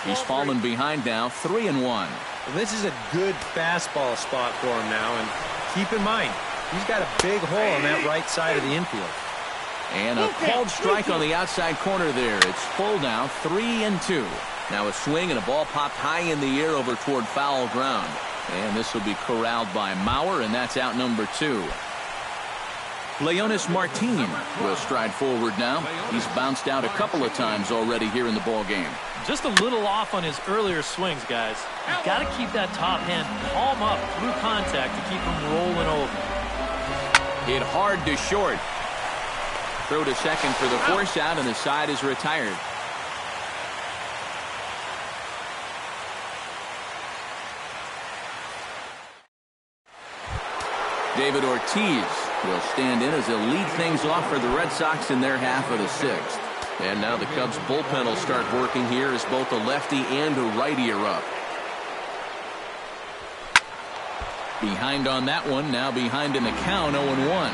He's fallen behind now, 3-1. Well, this is a good fastball spot for him now, and keep in mind, he's got a big hole on that right side of the infield. And a called strike on the outside corner there. It's full now, 3-2. Now a swing and a ball popped high in the air over toward foul ground. And this will be corralled by Mauer, and that's out number 2. Leonis Martin will stride forward now. He's bounced out a couple of times already here in the ball game. Just a little off on his earlier swings, guys. You've got to keep that top hand palm up through contact to keep him rolling over. Hit hard to short. Throw to second for the force out, and the side is retired. David Ortiz will stand in as he'll lead things off for the Red Sox in their half of the 6th. And now the Cubs bullpen will start working here as both a lefty and a righty are up. Behind on that one, now behind in the count, 0-1.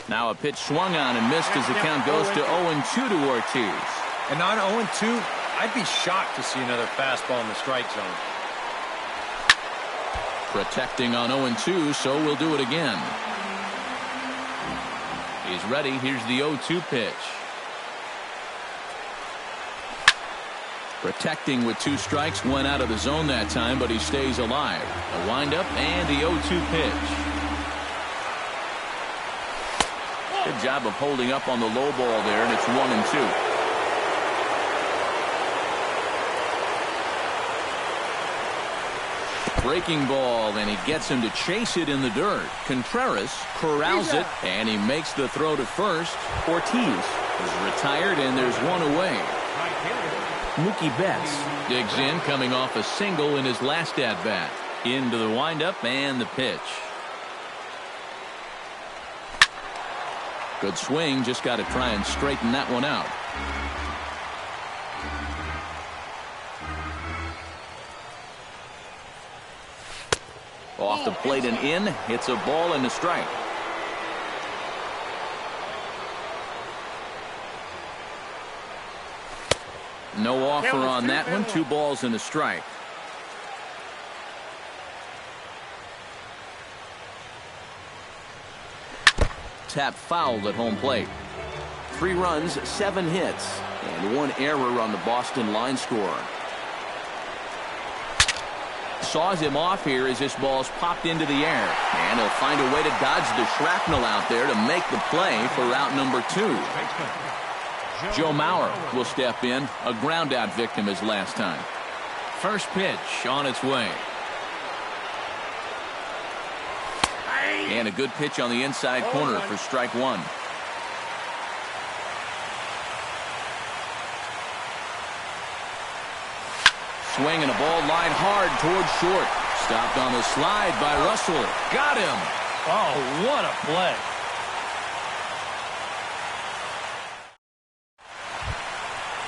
Now a pitch swung on and missed as the count goes to 0-2 to Ortiz. And on 0-2, I'd be shocked to see another fastball in the strike zone. Protecting on 0-2, so we'll do it again. He's ready. Here's the 0-2 pitch. Protecting with 2 strikes, went out of the zone that time, but he stays alive. A windup and the 0-2 pitch. Good job of holding up on the low ball there, and it's 1-2. Breaking ball, and he gets him to chase it in the dirt. Contreras corrals it, and he makes the throw to first. Ortiz is retired, and there's one away. Mookie Betts digs in, coming off a single in his last at-bat. Into the windup and the pitch. Good swing, just got to try and straighten that one out. Off the plate and in, hits a ball and a strike. No offer on that one. 2 balls and a strike. Tap fouled at home plate. 3 runs, 7 hits, and 1 error on the Boston line score. Saws him off here as this ball's popped into the air, and he'll find a way to dodge the shrapnel out there to make the play for out number 2. Joe Mauer will step in, a ground out victim his last time. First pitch on its way. And a good pitch on the inside corner for strike 1. Swing and a ball line hard towards short. Stopped on the slide by Russell. Got him. Oh, what a play.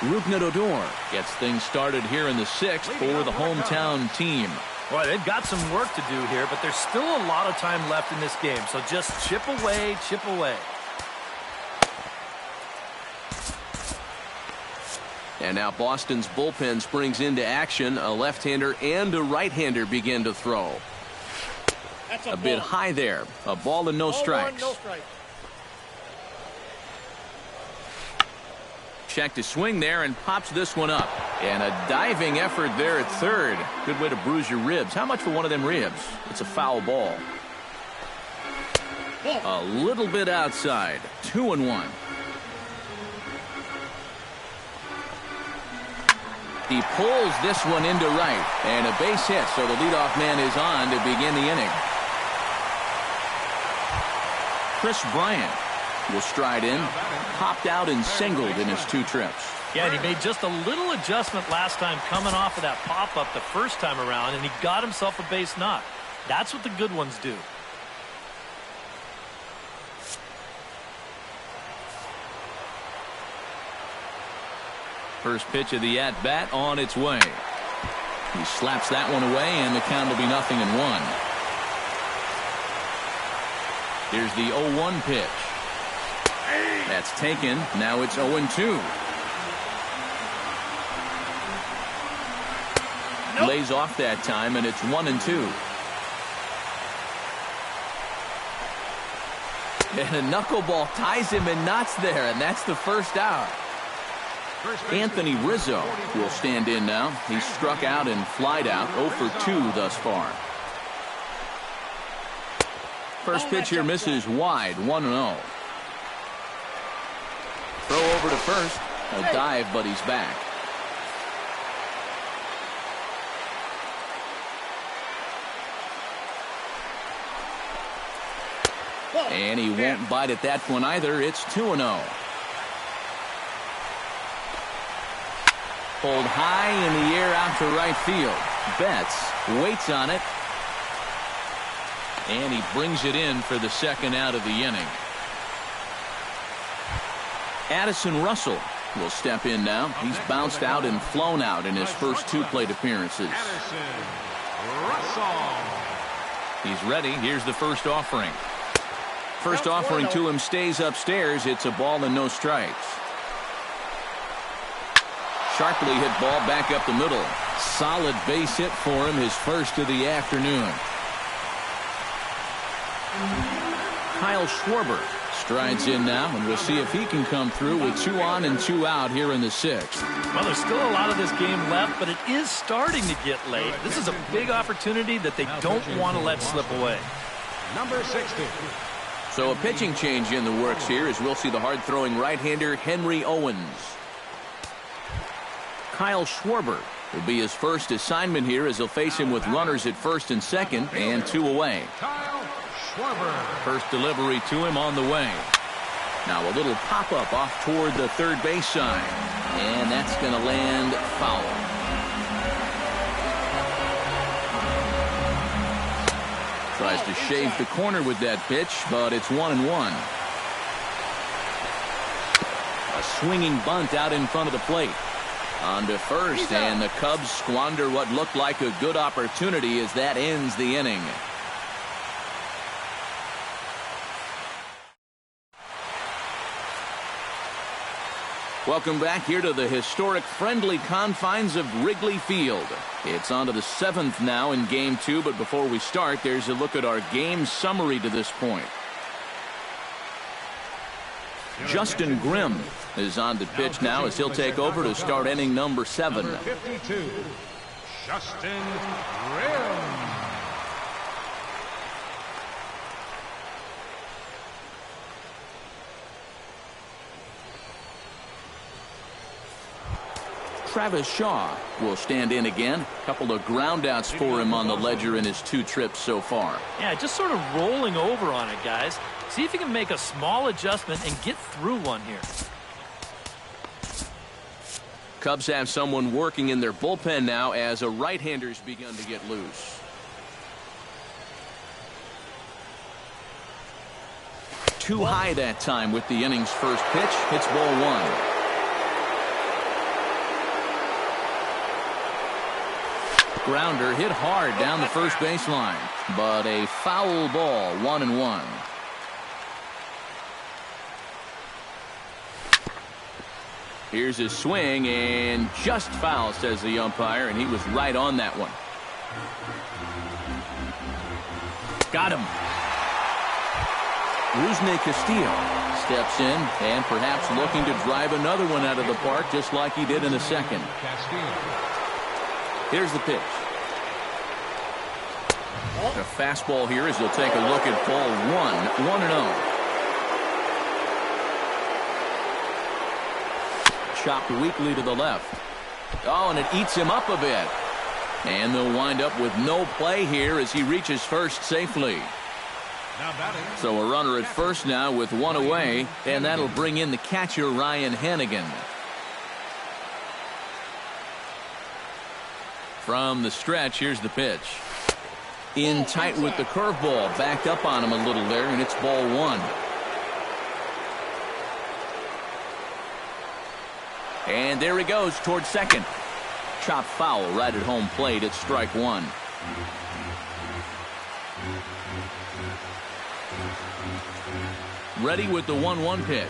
Rougned Odor gets things started here in the 6th for the hometown team. Boy, they've got some work to do here, but there's still a lot of time left in this game. So just chip away, chip away. And now Boston's bullpen springs into action. A left-hander and a right-hander begin to throw. A bit high there. A ball and no strikes. Check to swing there and pops this one up. And a diving effort there at third. Good way to bruise your ribs. How much for one of them ribs? It's a foul ball. A little bit outside. 2-1. He pulls this one into right. And a base hit, so the leadoff man is on to begin the inning. Chris Bryant will stride in. Popped out and singled in his 2 trips. Yeah, and he made just a little adjustment last time coming off of that pop-up the first time around, and he got himself a base knock. That's what the good ones do. First pitch of the at-bat on its way. He slaps that one away, and the count will be 0-1. Here's the 0-1 pitch. That's taken. Now it's 0-2. Nope. Lays off that time, and it's 1-2. And a knuckleball ties him in knots there, and that's the first out. Anthony Rizzo will stand in now. He's struck out and flied out, 0 for 2 thus far. First pitch here misses wide, 1-0. Throw over to first. A dive, but he's back. And he won't bite at that one either. It's 2-0. Pulled high in the air out to right field. Betts waits on it. And he brings it in for the second out of the inning. Addison Russell will step in now. He's bounced out and flown out in his first 2 plate appearances. He's ready. Here's the first offering. First offering to him stays upstairs. It's a ball and no strikes. Sharply hit ball back up the middle. Solid base hit for him, his first of the afternoon. Kyle Schwarber strides in now, and we'll see if he can come through with 2 on and 2 out here in the 6th. Well, there's still a lot of this game left, but it is starting to get late. This is a big opportunity that they don't want to let slip away. Number 60. So a pitching change in the works here as we'll see the hard-throwing right-hander Henry Owens. Kyle Schwarber will be his first assignment here as he'll face him with runners at first and second and 2 away. Kyle Schwarber. First delivery to him on the way. Now a little pop-up off toward the third base side. And that's going to land foul. Tries to shave the corner with that pitch, but it's 1-1. A swinging bunt out in front of the plate. On to first, and the Cubs squander what looked like a good opportunity as that ends the inning. Welcome back here to the historic friendly confines of Wrigley Field. It's on to the 7th now in Game 2, but before we start, there's a look at our game summary to this point. Justin Grimm is on the pitch now as he'll take over to start inning number 7. Number 52, Justin Grimm. Travis Shaw will stand in again. A couple of groundouts for him on the ledger in his 2 trips so far. Yeah, just sort of rolling over on it, guys. See if you can make a small adjustment and get through one here. Cubs have someone working in their bullpen now as a right-hander's begun to get loose. Too high that time with the inning's first pitch. Hits ball 1. Grounder hit hard down the first baseline, but a foul ball, 1-1. Here's his swing, and just foul, says the umpire, and he was right on that one. Got him. Rusney Castillo steps in and perhaps looking to drive another one out of the park just like he did in the second. Here's the pitch. A fastball here as they'll take a look at ball 1, 1-0. Chopped weakly to the left. Oh, and it eats him up a bit. And they'll wind up with no play here as he reaches first safely. So a runner at first now with 1 away, and that'll bring in the catcher Ryan Hannigan. From the stretch, here's the pitch. In tight with the curveball, backed up on him a little there, and it's ball 1. And there he goes towards second. Chopped foul right at home plate. It's strike 1. Ready with the 1-1 pitch.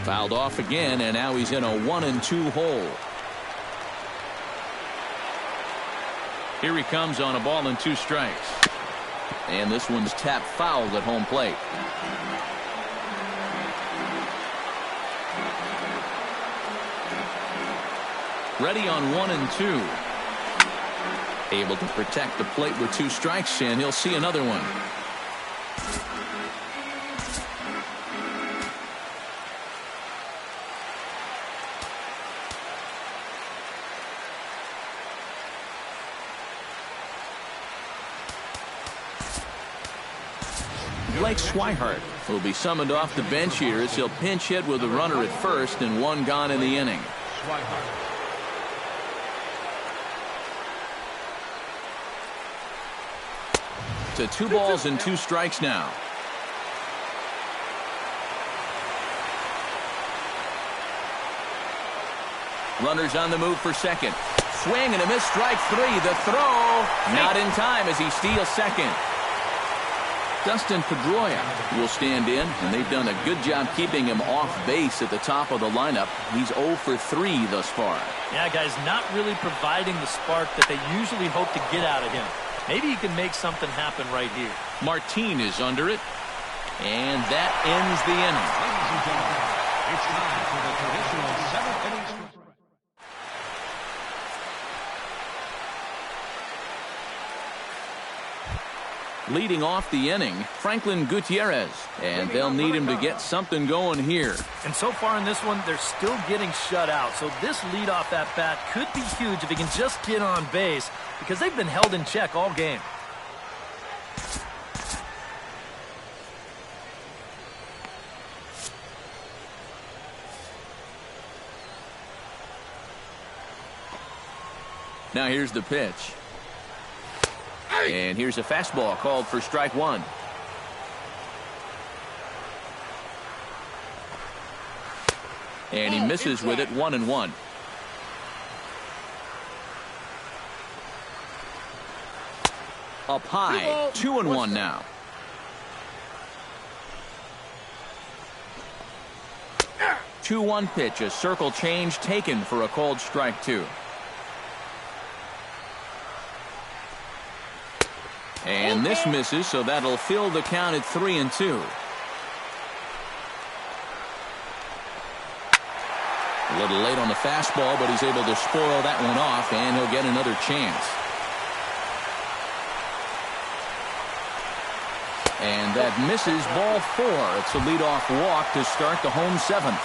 Fouled off again, and now he's in a 1-2 hole. Here he comes on a ball and 2 strikes. And this one's tapped foul at home plate. Ready on 1-2. Able to protect the plate with 2 strikes, and he'll see another one. Blake Swihart will be summoned off the bench here as he'll pinch hit with a runner at first and 1 gone in the inning. To 2 balls and 2 strikes now. Runners on the move for second. Swing and a miss, strike 3. The throw not in time as he steals second. Dustin Pedroia will stand in, and they've done a good job keeping him off base at the top of the lineup. He's 0 for 3 thus far. Yeah, guys, not really providing the spark that they usually hope to get out of him. Maybe he can make something happen right here. Martin is under it, and that ends the inning. Ladies and gentlemen, it's time for the traditional 7th inning stretch. Leading off the inning, Franklin Gutierrez, and they'll need him to get something going here. And so far in this one, they're still getting shut out. So this leadoff at bat could be huge if he can just get on base, because they've been held in check all game. Now here's the pitch. And here's a fastball called for strike 1. And he misses with it, 1-1. Up high, 2-1 now. Two 2-1 pitch, a circle change taken for a called strike 2. And this misses, so that'll fill the count at 3-2. A little late on the fastball, but he's able to spoil that one off, and he'll get another chance. And that misses, ball 4. It's a leadoff walk to start the home 7th.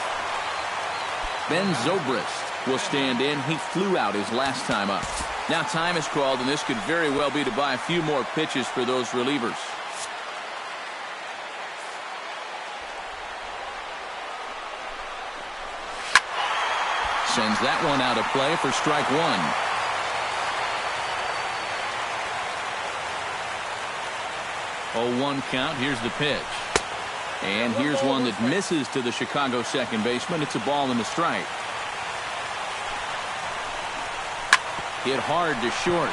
Ben Zobrist will stand in. He flew out his last time up. Now time is called, and this could very well be to buy a few more pitches for those relievers. Sends that one out of play for strike 1. 0-1 count. Here's the pitch. And here's one that misses to the Chicago second baseman. It's a ball and a strike. Hit hard to short.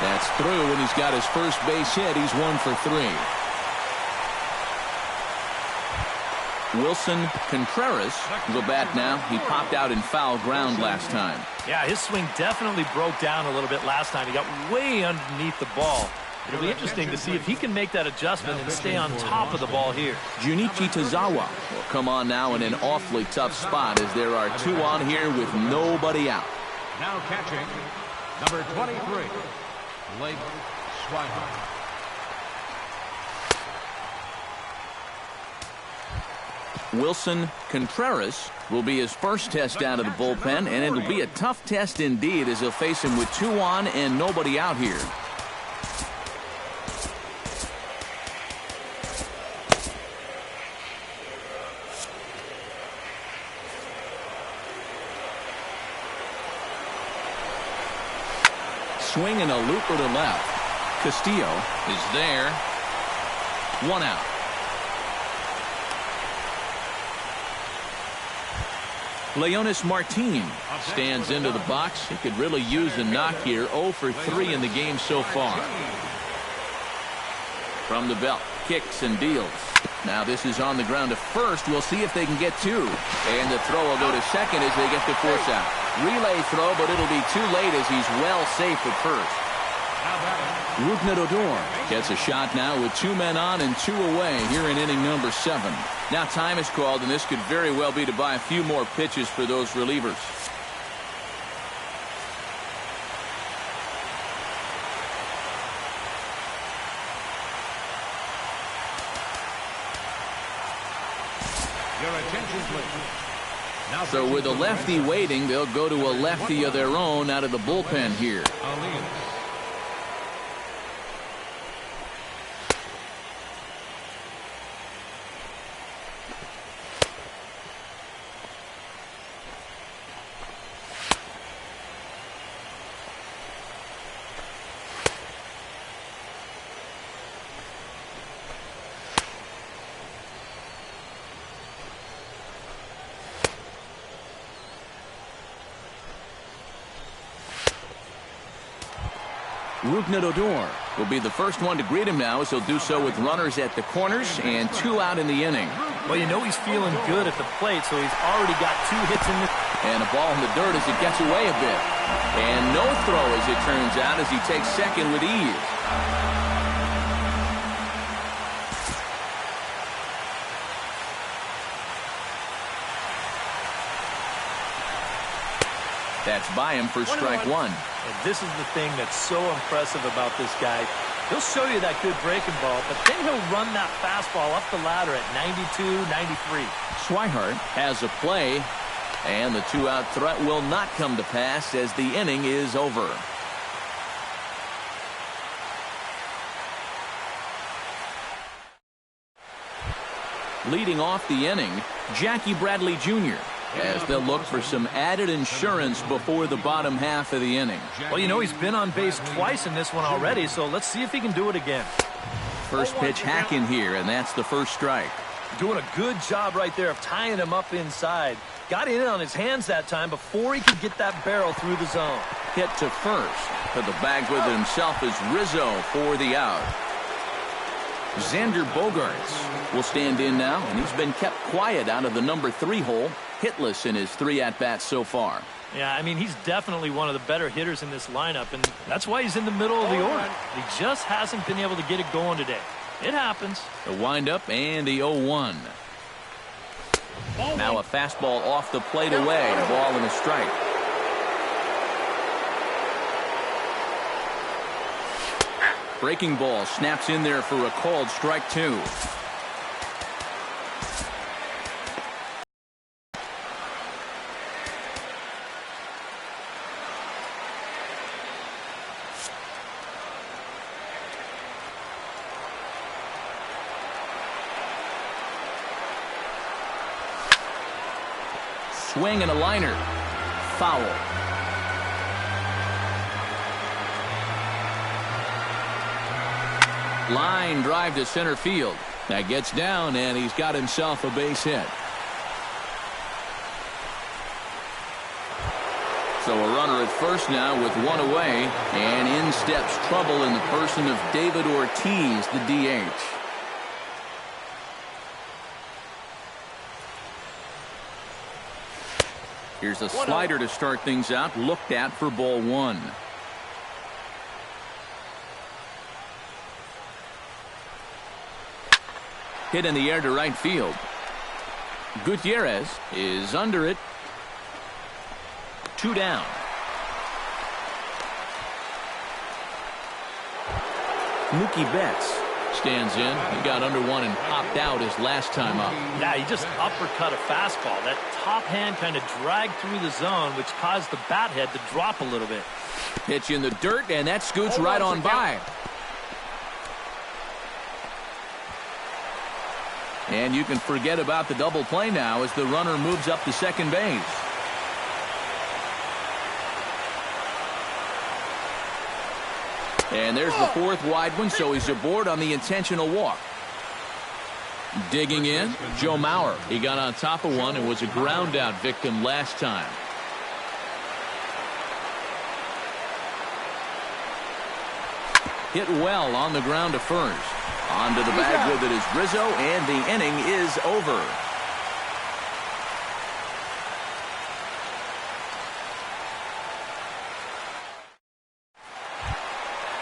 That's through, and he's got his first base hit. He's 1 for 3. Wilson Contreras will bat now. He popped out in foul ground last time. Yeah, his swing definitely broke down a little bit last time. He got way underneath the ball. It'll be interesting to see if he can make that adjustment and stay on top of the ball here. Junichi Tozawa will come on now in an awfully tough spot as there are 2 on here with nobody out. Now catching, number 23, Blake Swihart. Wilson Contreras will be his first test out of the bullpen, and it'll be a tough test indeed as he'll face him with 2 on and nobody out here. Swing and a looper to left. Castillo is there. 1 out. Leonis Martin stands into the box. He could really use a knock here. 0 for 3 in the game so far. From the belt, kicks and deals. Now this is on the ground to first. We'll see if they can get two. And the throw will go to second as they get the force out. Relay throw, but it'll be too late as he's well safe at first. Ruknadodor gets a shot now with 2 men on and 2 away here in inning number 7. Now time is called, and this could very well be to buy a few more pitches for those relievers. Your attention, please. Now So with a lefty waiting, they'll go to a lefty of their own out of the bullpen here. Ruknadodor will be the first one to greet him now, as he'll do so with runners at the corners and 2 out in the inning. Well, you know he's feeling good at the plate, so he's already got 2 hits in the... And a ball in the dirt as it gets away a bit. And no throw, as it turns out, as he takes second with ease. That's by him for strike 1. And this is the thing that's so impressive about this guy. He'll show you that good breaking ball, but then he'll run that fastball up the ladder at 92, 93. Swihart has a play, and the 2-out threat will not come to pass as the inning is over. Leading off the inning, Jackie Bradley Jr., as they'll look for some added insurance before the bottom half of the inning. Well, you know he's been on base twice in this one already, so let's see if he can do it again. First pitch hacking here, and that's the first strike. Doing a good job right there of tying him up inside. Got in on his hands that time before he could get that barrel through the zone. Hit to first. But the bag with it himself is Rizzo for the out. Xander Bogaerts will stand in now, and he's been kept quiet out of the number 3 hole, hitless in his 3 at-bats so far. Yeah, I mean, he's definitely one of the better hitters in this lineup, and that's why he's in the middle of the order. He just hasn't been able to get it going today. It happens. The windup and the 0-1. Now a fastball off the plate away, a ball and a strike. Breaking ball snaps in there for a called strike 2. Swing and a liner. Foul. Line drive to center field. That gets down, and he's got himself a base hit. So a runner at first now with 1 away, and in steps trouble in the person of David Ortiz, the DH. Here's a slider to start things out, looked at for ball 1. Hit in the air to right field. Gutierrez is under it. 2 down. Mookie Betts stands in. He got under one and popped out his last time up. Yeah, he just uppercut a fastball. That top hand kind of dragged through the zone, which caused the bat head to drop a little bit. Pitch in the dirt, and that scoots right on by. And you can forget about the double play now as the runner moves up to second base. And there's the 4th wide one, so he's aboard on the intentional walk. Digging in, Joe Mauer. He got on top of one and was a ground out victim last time. Hit well on the ground to first. Onto the bag with it is Rizzo, and the inning is over.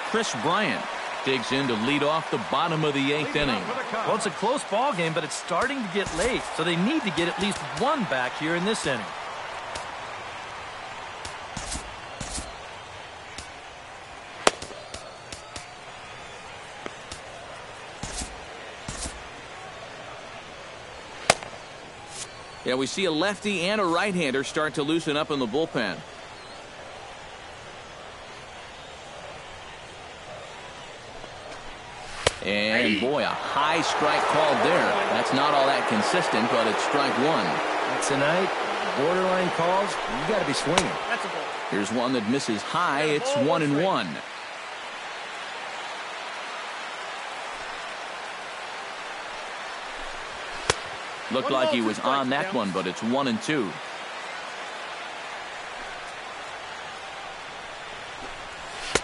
Chris Bryant digs in to lead off the bottom of the 8th inning. Well, it's a close ball game, but it's starting to get late, so they need to get at least one back here in this inning. Yeah, we see a lefty and a right-hander start to loosen up in the bullpen. And boy, a high strike called there. That's not all that consistent, but it's strike one. Tonight, borderline calls, you got to be swinging. That's a ball. Here's one that misses high. It's 1-1. Looked like he was on that one, but it's 1-2.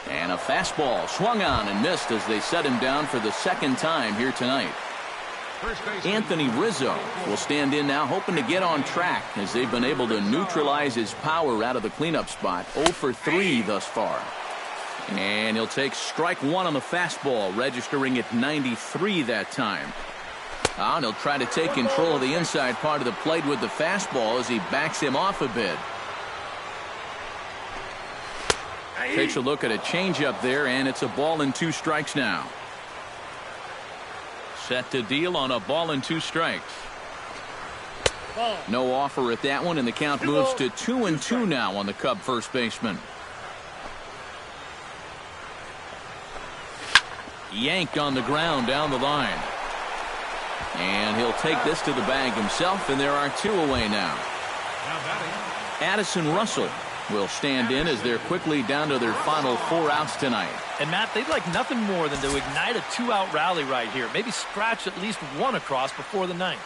And a fastball swung on and missed as they set him down for the second time here tonight. Anthony Rizzo will stand in now, hoping to get on track as they've been able to neutralize his power out of the cleanup spot. 0 for 3 thus far. And he'll take strike one on the fastball, registering at 93 that time. And he'll try to take control of the inside part of the plate with the fastball as he backs him off a bit. Takes a look at a changeup there, and it's a ball and 2 strikes now. Set to deal on a ball and 2 strikes. No offer at that one, and the count moves to 2-2 now on the Cub first baseman. Yanked on the ground down the line. And he'll take this to the bag himself, and there are 2 away now. Addison Russell will stand in as they're quickly down to their final 4 outs tonight. And Matt, they'd like nothing more than to ignite a 2-out rally right here. Maybe scratch at least 1 across before the 9th.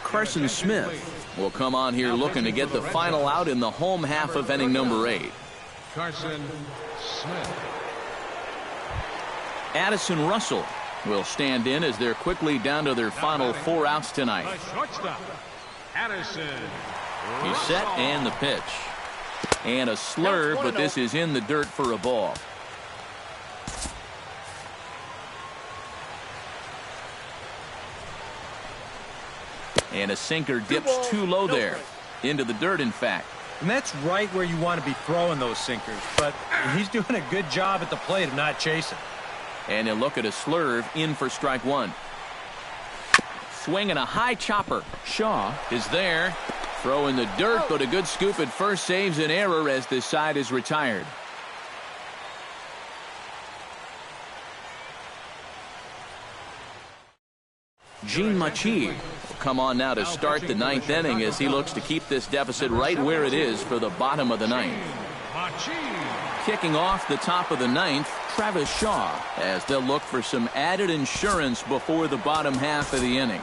Carson Smith will come on here looking to get the final out in the home half of inning number 8. Carson Smith. Addison Russell will stand in as they're quickly down to their final 4 outs tonight. The shortstop, Addison. He's set, and the pitch. And a slurve, but this is in the dirt for a ball. And a sinker dips too low there. Into the dirt, in fact. And that's right where you want to be throwing those sinkers. But he's doing a good job at the plate of not chasing. And he'll look at a slurve in for strike one. Swing and a high chopper. Shaw is there. Throw in the dirt, but a good scoop at first saves an error as this side is retired. Gene Machi will come on now to start the 9th inning as he looks to keep this deficit right where it is for the bottom of the 9th. Kicking off the top of the 9th, Travis Shaw, as they'll look for some added insurance before the bottom half of the inning.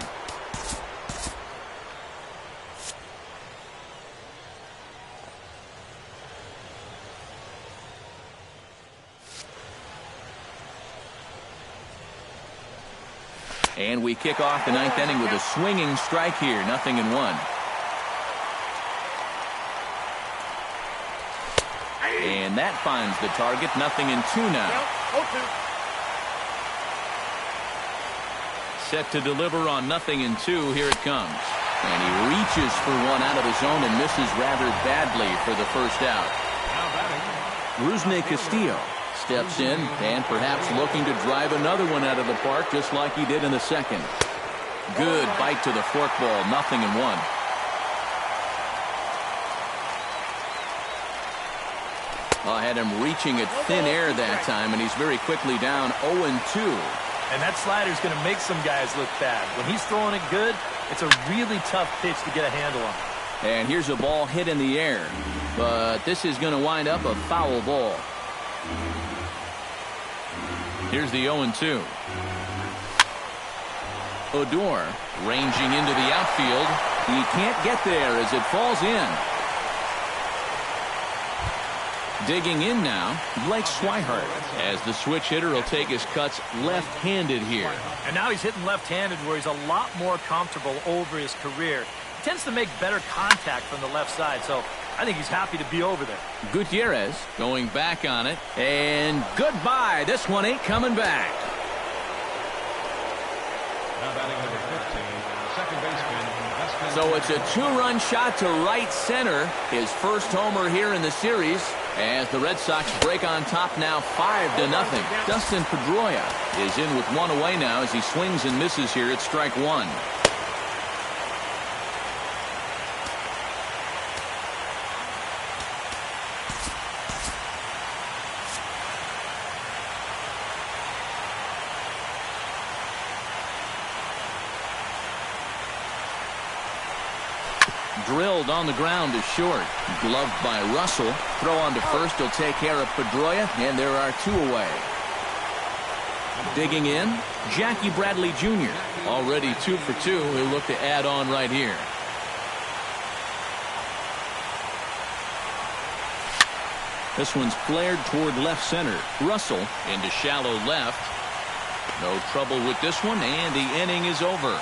And we kick off the 9th inning with a swinging strike here, 0-1. And that finds the target, 0-2 now. Set to deliver on 0-2. Here it comes. And he reaches for one out of the zone and misses rather badly for the first out. Rusney Castillo steps in and perhaps looking to drive another one out of the park just like he did in the second. Good bite to the forkball, 0-1. I had him reaching at thin air that time, and he's very quickly down 0-2. And that slider's going to make some guys look bad. When he's throwing it good, it's a really tough pitch to get a handle on. And here's a ball hit in the air, but this is going to wind up a foul ball. Here's the 0-2. Odor ranging into the outfield. He can't get there as it falls in. Digging in now, Blake Swihart. As the switch hitter will take his cuts left-handed here. And now he's hitting left-handed where he's a lot more comfortable over his career. He tends to make better contact from the left side, so I think he's happy to be over there. Gutierrez going back on it. And goodbye. This one ain't coming back. Now batting number 15, second baseman. So it's a two-run shot to right center. His first homer here in the series. As the Red Sox break on top now 5-0. Dustin Pedroia is in with one away now as he swings and misses here at strike one. Drilled on the ground to short. Gloved by Russell. Throw on to first. He'll take care of Pedroia, and there are two away. Digging in, Jackie Bradley Jr. Already 2 for 2. He'll look to add on right here. This one's flared toward left center. Russell into shallow left. No trouble with this one, and the inning is over.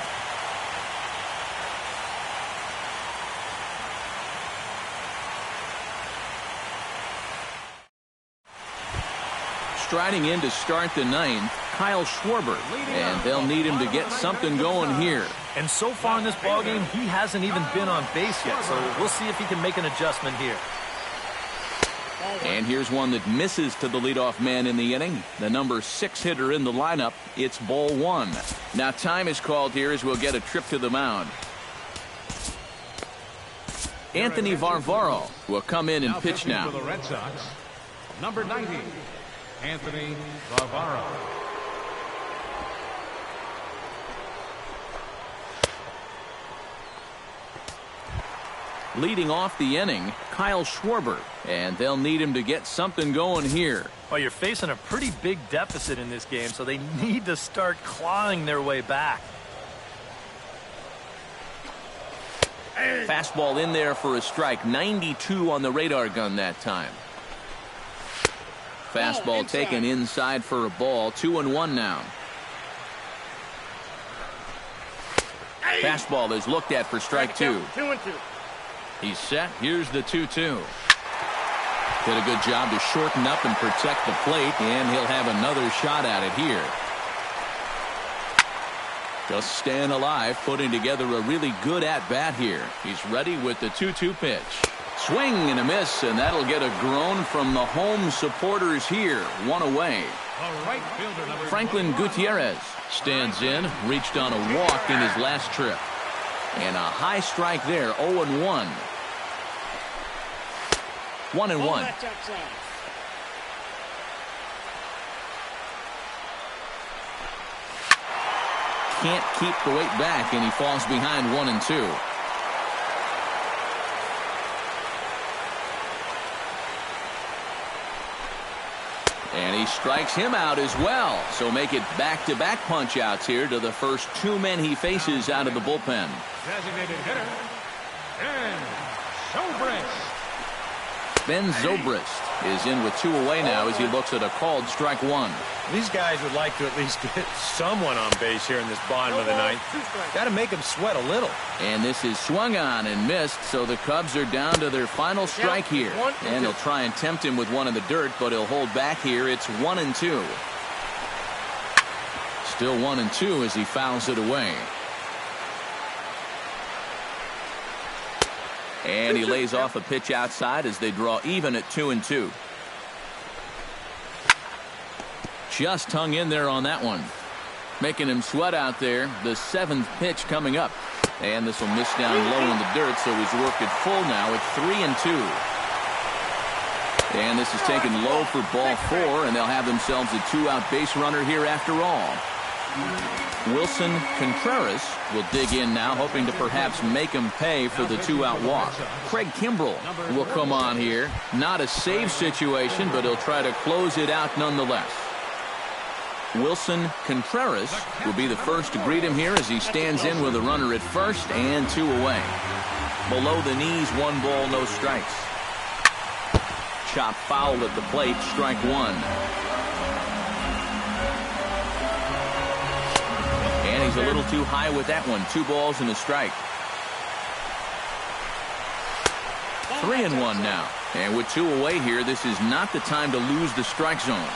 Striding in to start the ninth, Kyle Schwarber, and they'll need him to get something going here. And so far in this ballgame, he hasn't even been on base yet, so we'll see if he can make an adjustment here. And here's one that misses to the leadoff man in the inning. The number 6 hitter in the lineup. It's ball one. Now time is called here as we'll get a trip to the mound. Anthony Varvaro will come in and pitch now. For the Red Sox, number 90, Anthony Varvaro. Leading off the inning, Kyle Schwarber, and they'll need him to get something going here. Well, you're facing a pretty big deficit in this game, so they need to start clawing their way back. Fastball in there for a strike. 92 on the radar gun that time. Fastball taken inside for a ball. 2-1 now. Fastball is looked at for strike two. 2-2. He's set. Here's the 2-2. Did a good job to shorten up and protect the plate, and he'll have another shot at it here. Just staying alive, putting together a really good at-bat here. He's ready with the 2-2 pitch. Swing and a miss, and that'll get a groan from the home supporters here. One away. Right fielder, number Franklin Gutierrez stands in, reached on a walk in his last trip. And a high strike there, 0-1. 1-1. Can't keep the weight back, and he falls behind 1-2. And he strikes him out as well. So make it back-to-back punch-outs here to the first two men he faces out of the bullpen. designated hitter, Ben Zobrist. Ben Zobrist is in with two away now as he looks at a called strike one. These guys would like to at least get someone on base here in this bottom of the ninth. Got to make them sweat a little. And this is swung on and missed, so the Cubs are down to their final strike here. And he'll try and tempt him with one in the dirt, but he'll hold back here. It's 1-2. Still 1-2 as he fouls it away. And he lays off a pitch outside as they draw even at 2-2. Just hung in there on that one. Making him sweat out there. The seventh pitch coming up. And this will miss down low in the dirt, so he's worked it full now at 3-2. And this is taken low for ball four, and they'll have themselves a two-out base runner here after all. Wilson Contreras will dig in now, hoping to perhaps make him pay for the two-out walk. Craig Kimbrell will come on here. Not a save situation, but he'll try to close it out nonetheless. Wilson Contreras will be the first to greet him here as he stands in with a runner at first and two away. Below the knees, 1 ball, no strikes. chop foul at the plate, strike one. And he's a little too high with that one. 2 balls and a strike. 3-1 now. And with 2 away here, this is not the time to lose the strike zone.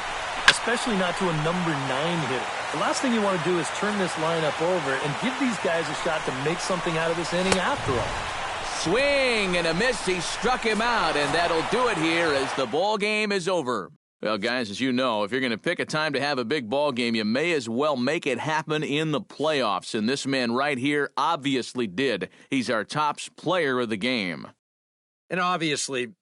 Especially not to a number 9 hitter. The last thing you want to do is turn this lineup over and give these guys a shot to make something out of this inning after all. Swing and a miss. He struck him out, and that'll do it here as the ball game is over. Well, guys, as you know, if you're going to pick a time to have a big ball game, you may as well make it happen in the playoffs. And this man right here obviously did. He's our top player of the game. And obviously,